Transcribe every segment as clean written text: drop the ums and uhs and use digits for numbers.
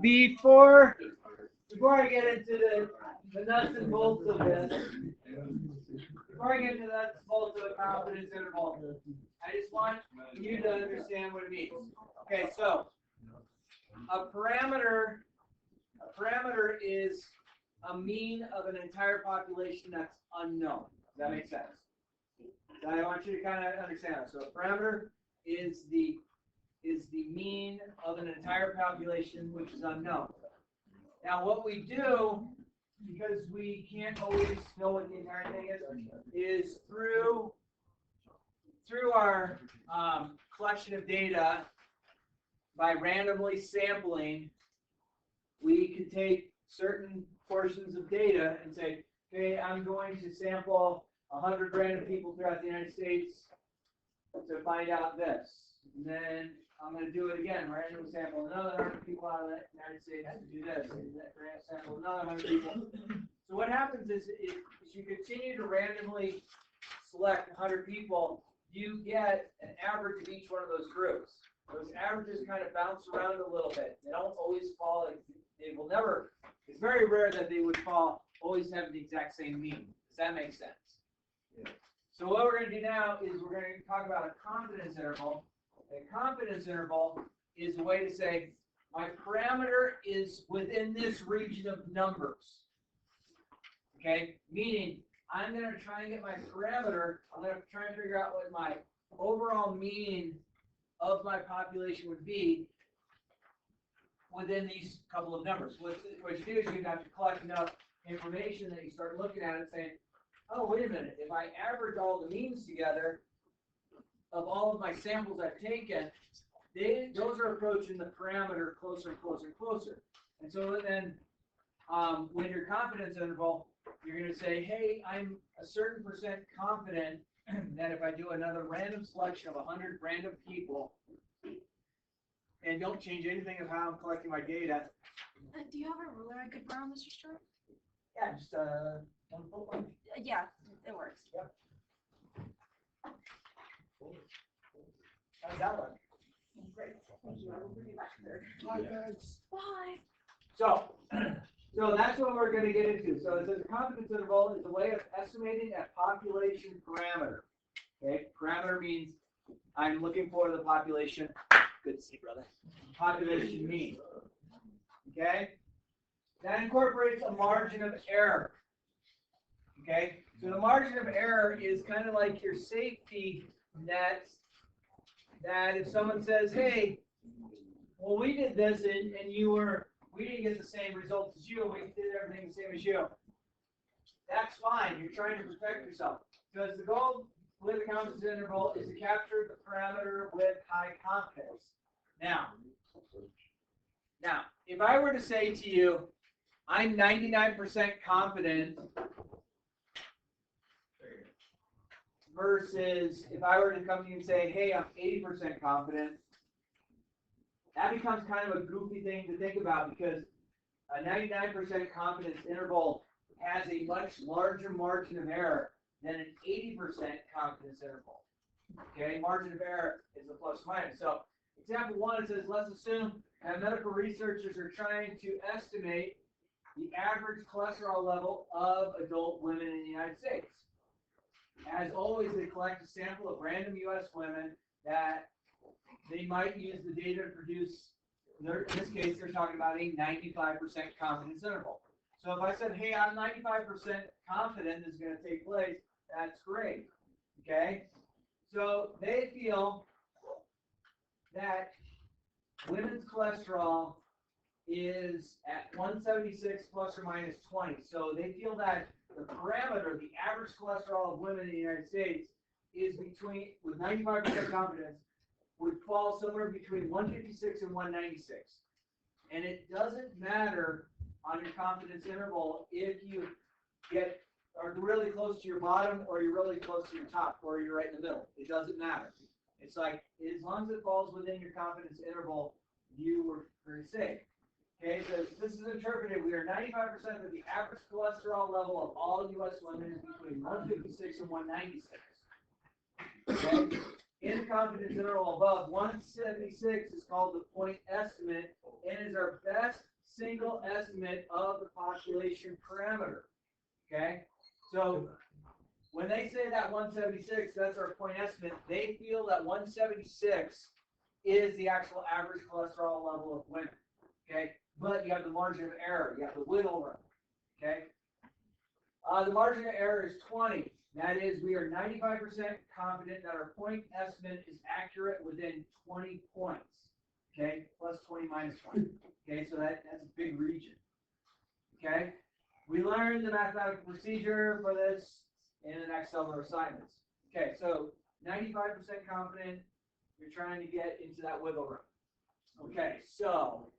before I get into the nuts and bolts of this, before I get into the nuts and bolts of the confidence interval, I just want you to understand what it means. Okay, so a parameter is a mean of an entire population that's unknown. Does that make sense? So I want you to kind of understand that. So a parameter is the mean of an entire population which is unknown. Now what we do, because we can't always know what the entire thing is through our collection of data, by randomly sampling, we can take certain portions of data and say, okay, I'm going to sample 100 random people throughout the United States to find out this. And then I'm going to do it again, randomly sample another 100 people out of the United States to do this. And then sample another 100 people. So what happens is if you continue to randomly select 100 people, you get an average of each one of those groups. Those averages kind of bounce around a little bit. They don't always fall, they will never, it's very rare that they would fall, always have the exact same mean. Does that make sense? Yeah. So what we're going to do now is we're going to talk about a confidence interval. A confidence interval is a way to say, my parameter is within this region of numbers. Okay? Meaning, I'm going to try and get my parameter, I'm going to try and figure out what my overall mean of my population would be within these couple of numbers. What you do is you have to collect enough information that you start looking at it and saying, oh, wait a minute, if I average all the means together of all of my samples I've taken, those are approaching the parameter closer and closer and closer. And so then when your confidence interval, you're going to say, hey, I'm a certain percent confident that if I do another random selection of 100 random people and don't change anything of how I'm collecting my data. Do you have a ruler I could borrow, Mr. Stewart? Yeah, just one foot one. Yeah, it works. Yep. How's that look? Great. Thank you. I will bring it back there. Bye. Bye. So that's what we're going to get into. So it says a confidence interval is a way of estimating a population parameter. Okay, parameter means I'm looking for the population. Good to see, brother. Population mean. Okay, that incorporates a margin of error. Okay, so the margin of error is kind of like your safety net. That if someone says, hey, well, we did this and we didn't get the same results as you, we did everything the same as you. That's fine. You're trying to protect yourself. Because the goal with the confidence interval is to capture the parameter with high confidence. Now, if I were to say to you, I'm 99% confident versus if I were to come to you and say, hey, I'm 80% confident, that becomes kind of a goofy thing to think about because a 99% confidence interval has a much larger margin of error than an 80% confidence interval. Okay, margin of error is a plus minus. So example one, it says, let's assume that medical researchers are trying to estimate the average cholesterol level of adult women in the United States. As always, they collect a sample of random U.S. women that they might use the data to produce, in this case, they're talking about a 95% confidence interval. So if I said, hey, I'm 95% confident this is going to take place, that's great. Okay? So they feel that women's cholesterol is at 176 plus or minus 20. So they feel that the parameter, the average cholesterol of women in the United States, is between, with 95% confidence, would fall somewhere between 156 and 196. And it doesn't matter on your confidence interval if you are really close to your bottom or you're really close to your top or you're right in the middle. It doesn't matter. It's like, as long as it falls within your confidence interval, you were very safe. Okay, so this is interpreted. We are 95% that the average cholesterol level of all U.S. women is between 156 and 196. Okay? In the confidence interval above 176 is called the point estimate and is our best single estimate of the population parameter. Okay? So when they say that 176, that's our point estimate, they feel that 176 is the actual average cholesterol level of women. Okay? But you have the margin of error. You have the wiggle room. Okay? The margin of error is 20. That is, we are 95% confident that our point estimate is accurate within 20 points. Okay? Plus 20 minus 20. Okay? So that's a big region. Okay? We learned the mathematical procedure for this in the next several assignments. Okay, so 95% confident, you're trying to get into that wiggle room. Okay, so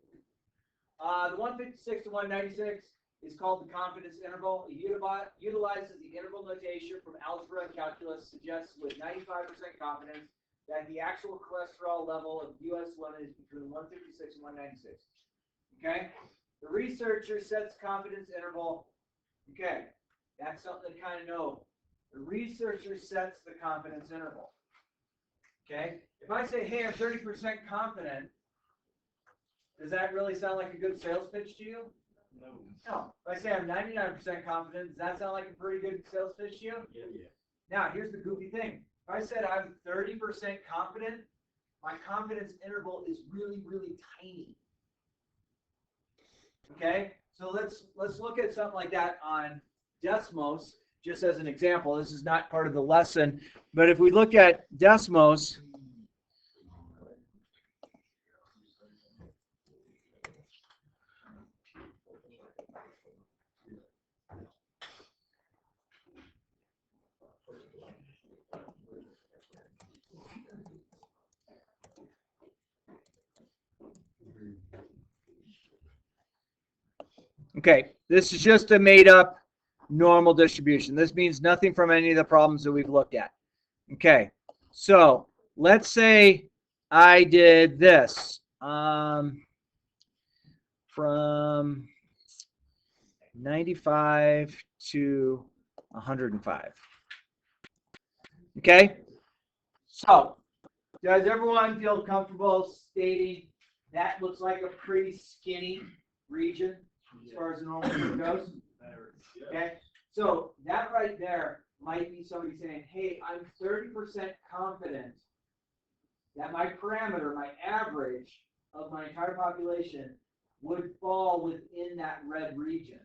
the 156 to 196 is called the confidence interval. It utilizes the interval notation from algebra and calculus, suggests with 95% confidence that the actual cholesterol level of U.S. women is between 156 and 196. Okay? The researcher sets confidence interval. Okay, that's something to kind of know. The researcher sets the confidence interval. Okay, if I say, hey, I'm 30% confident, does that really sound like a good sales pitch to you? No. No. If I say I'm 99% confident, does that sound like a pretty good sales pitch to you? Yeah. Now, here's the goofy thing. If I said I'm 30% confident, my confidence interval is really, really tiny. Okay, so let's look at something like that on Desmos, just as an example. This is not part of the lesson, but if we look at Desmos, okay, this is just a made-up normal distribution. This means nothing from any of the problems that we've looked at. Okay, so let's say I did this from 95 to 105. Okay, so does everyone feel comfortable stating that looks like a pretty skinny region as far as the normal region goes? Okay, so that right there might be somebody saying, hey, I'm 30% confident that my parameter, my average of my entire population would fall within that red region.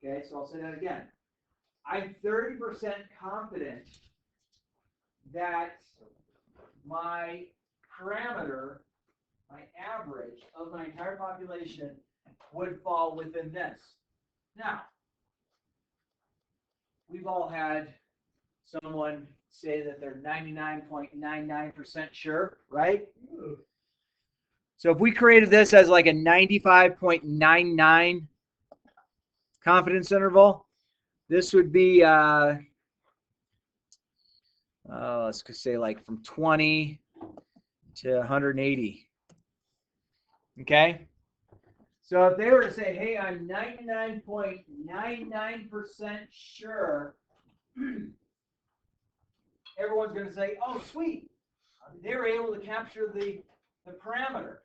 Okay, so I'll say that again. I'm 30% confident that my parameter, my average of my entire population would fall within this. Now, we've all had someone say that they're 99.99% sure, right? So if we created this as like a 95.99 confidence interval, this would be, let's just say like from 20 to 180. Okay? So if they were to say, hey, I'm 99.99% sure, everyone's going to say, oh, sweet. They were able to capture the parameter.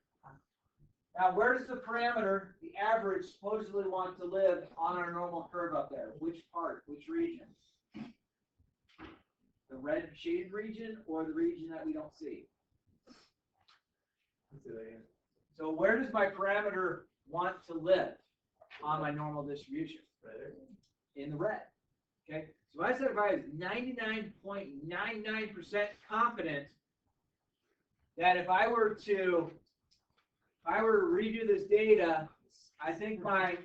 Now, where does the parameter, the average, supposedly want to live on our normal curve up there? Which part? Which region? The red shaded region or the region that we don't see? So where does my parameter want to live on my normal distribution? In the red. Okay. So I said if I was 99.99% confident that if I were to redo this data, I think my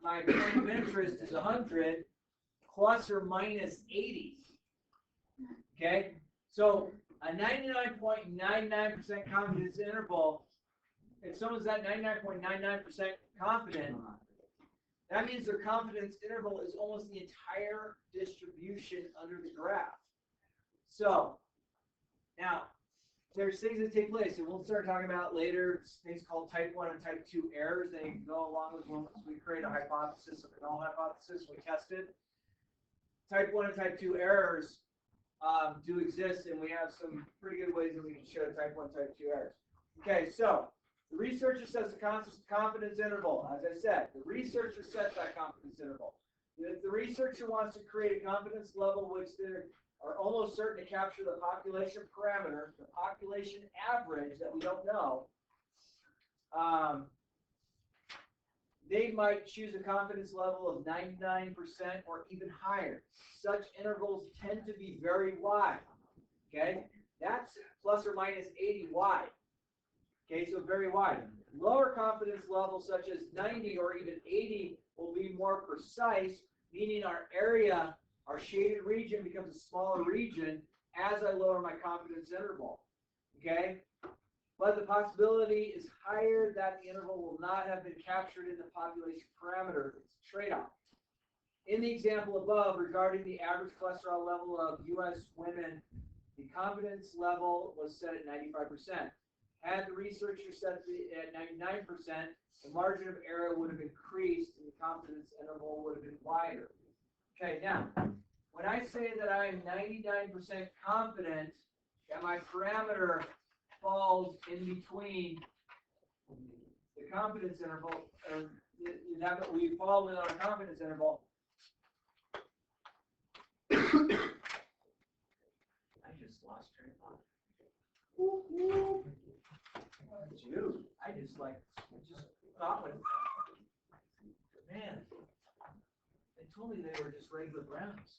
point of interest is 100 plus or minus 80. Okay? So a 99.99% confidence interval, if someone's at 99.99% confident, that means their confidence interval is almost the entire distribution under the graph. So, now, there's things that take place, and we'll start talking about later, things called type 1 and type 2 errors. They go along with when we create a hypothesis, a null hypothesis, we tested. Type 1 and type 2 errors do exist, and we have some pretty good ways that we can show type 1 and type 2 errors. Okay, so The researcher sets the confidence interval. As I said, the researcher sets that confidence interval. If the researcher wants to create a confidence level which they are almost certain to capture the population parameter, the population average that we don't know, they might choose a confidence level of 99% or even higher. Such intervals tend to be very wide. Okay, that's plus or minus 80 wide. Okay, so very wide. Lower confidence levels such as 90 or even 80 will be more precise, meaning our area, our shaded region becomes a smaller region as I lower my confidence interval. Okay, but the possibility is higher that the interval will not have been captured in the population parameter. It's a trade-off. In the example above, regarding the average cholesterol level of U.S. women, the confidence level was set at 95%. Had the researcher set it at 99%, the margin of error would have increased and the confidence interval would have been wider. Okay, now, when I say that I'm 99% confident that my parameter falls in between the confidence interval, or that we fall within our confidence interval, I just lost train of thought. Dude, I just thought with, man, they told me they were just regular browns.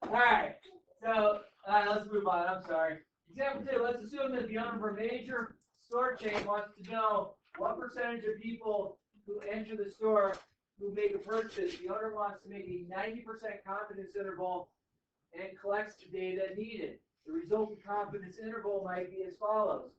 Alright, so let's move on. I'm sorry. Example 2, let's assume that the owner of a major store chain wants to know what percentage of people who enter the store who make a purchase. The owner wants to make a 90% confidence interval and collects the data needed. The resulting confidence interval might be as follows: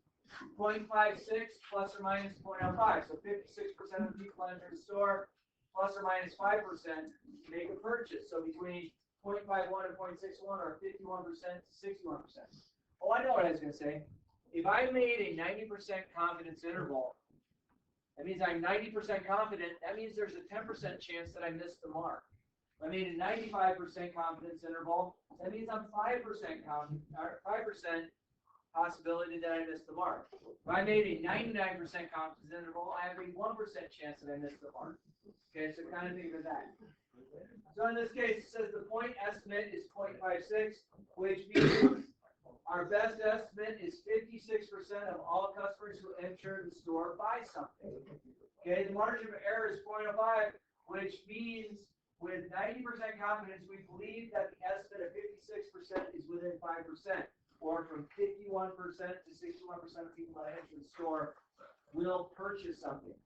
0.56 plus or minus 0.05. So 56% of the people enter the store plus or minus 5% make a purchase. So between 0.51 and 0.61, or 51% to 61%. Oh, I know what I was going to say. If I made a 90% confidence interval, that means I'm 90% confident. That means there's a 10% chance that I missed the mark. If I made a 95% confidence interval, that means I'm 5% possibility that I missed the mark. If I made a 99% confidence interval, I have a 1% chance that I missed the mark. Okay, so kind of think of that. So in this case, it says the point estimate is 0.56, which means our best estimate is 56% of all customers who enter the store buy something. Okay, the margin of error is 0.05, which means with 90% confidence, we believe that the estimate of 56% is within 5%, or from 51% to 61% of people that enter the store will purchase something.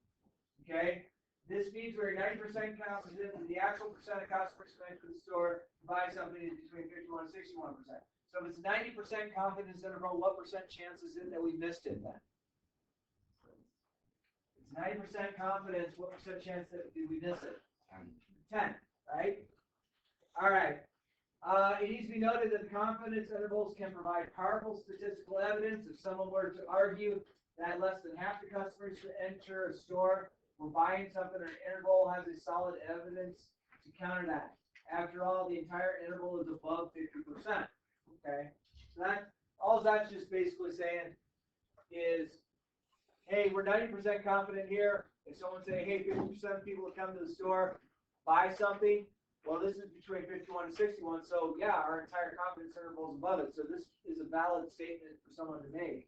Okay? This means we're 90% confident that the actual percent of customers who enter the store buy something is between 51 and 61%. So if it's 90% confidence interval, what percent chance is it that we missed it then? It's 90% confidence, what percent chance that did we miss it? 10, right? All right. It needs to be noted that the confidence intervals can provide powerful statistical evidence. If someone were to argue that less than half the customers who enter a store were buying something, an interval has a solid evidence to counter that. After all, the entire interval is above 50%. Okay, so that's just basically saying is, hey, we're 90% confident here. If someone say, hey, 50% of people who come to the store buy something, well, this is between 51 and 61, so yeah, our entire confidence interval is above it. So this is a valid statement for someone to make.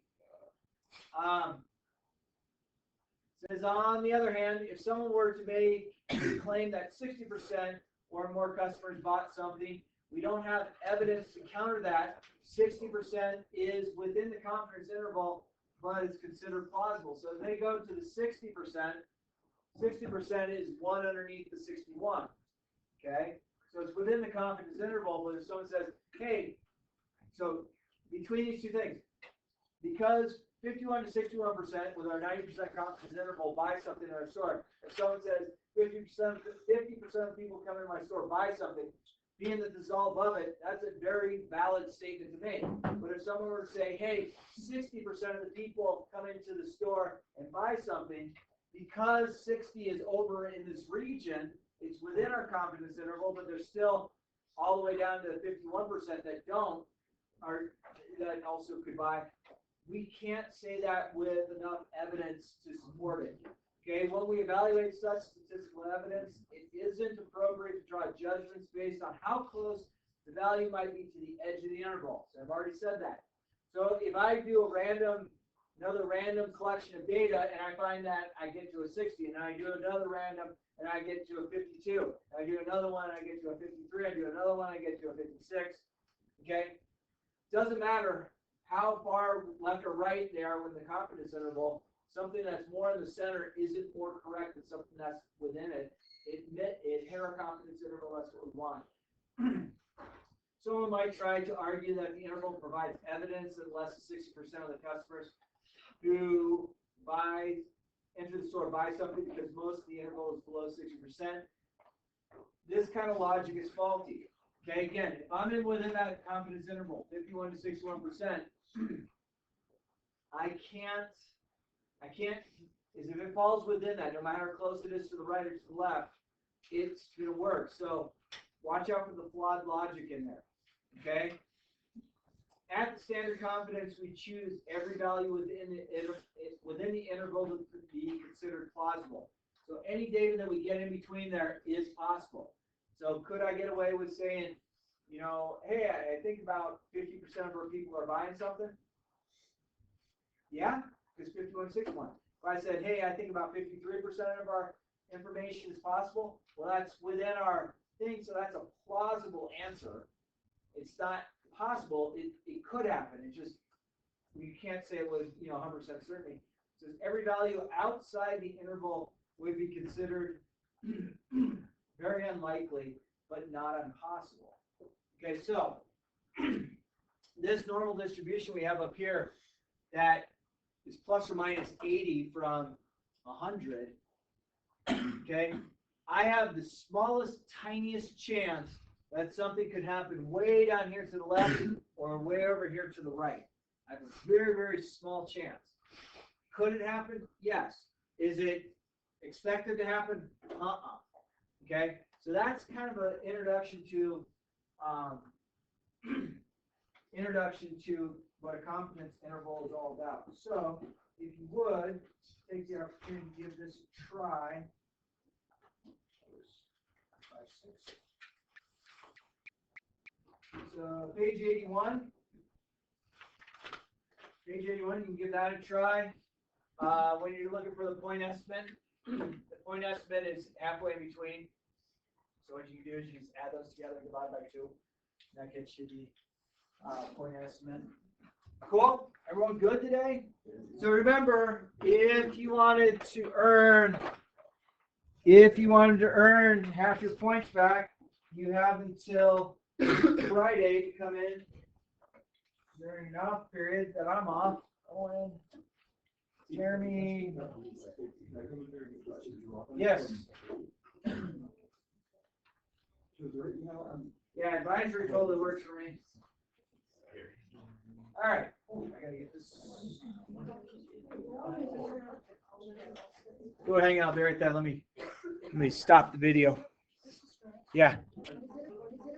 Says on the other hand, if someone were to make a claim that 60% or more customers bought something, we don't have evidence to counter that. 60% is within the confidence interval, but it's considered plausible. So if they go to the 60%, 60% is 1 underneath the 61. Okay? So it's within the confidence interval, but if someone says, hey, so between these two things, because 51 to 61% with our 90% confidence interval buy something in our store, if someone says 50% of people come in my store buy something, being that this is all above it, that's a very valid statement to make. But if someone were to say, hey, 60% of the people come into the store and buy something, because 60 is over in this region, it's within our confidence interval, but there's still all the way down to 51% that don't, that also could buy. We can't say that with enough evidence to support it. Okay, when we evaluate such statistical evidence, it isn't appropriate to draw judgments based on how close the value might be to the edge of the interval. So I've already said that. So if I do another random collection of data, and I find that I get to a 60, and I do another random, and I get to a 52, and I do another one, and I get to a 53, I do another one, I get to a 56, okay? Doesn't matter how far left or right they are within the confidence interval, something that's more in the center isn't more correct than something that's within it. It hit our confidence interval, that's what we want. Someone might try to argue that the interval provides evidence that less than 60% of the customers who enter the store buy something because most of the interval is below 60%. This kind of logic is faulty. Okay, again, if I'm within that confidence interval, 51 to 61%, I can't, is if it falls within that, no matter how close it is to the right or to the left, it's going to work. So watch out for the flawed logic in there. Okay? At the standard confidence, we choose every value within the interval to be considered plausible. So any data that we get in between there is possible. So could I get away with saying, you know, hey, I think about 50% of our people are buying something? Yeah, because 5161. If I said, hey, I think about 53% of our information is possible, well, that's within our thing, so that's a plausible answer. It's not possible. It could happen. It just, you can't say it with 100% certainty. So every value outside the interval would be considered very unlikely, but not impossible. Okay, so this normal distribution we have up here that is plus or minus 80 from 100, okay, I have the smallest, tiniest chance that something could happen way down here to the left or way over here to the right. I have a very, very small chance. Could it happen? Yes. Is it expected to happen? Okay, so that's kind of an introduction to what a confidence interval is all about. So if you would take the opportunity to give this a try. So page 81. Page 81, you can give that a try. When you're looking for the point estimate, the point estimate is halfway in between. So what you can do is you just add those together and divide by 2. That gets you the point estimate. Cool? Everyone good today? So remember, if you wanted to earn half your points back, you have until Friday to come in during an off period that I'm off. Owen, Jeremy. Yes. Yeah, advisory totally works for me. All right. I gotta get this. Go hang out there at that. Let me stop the video. Yeah.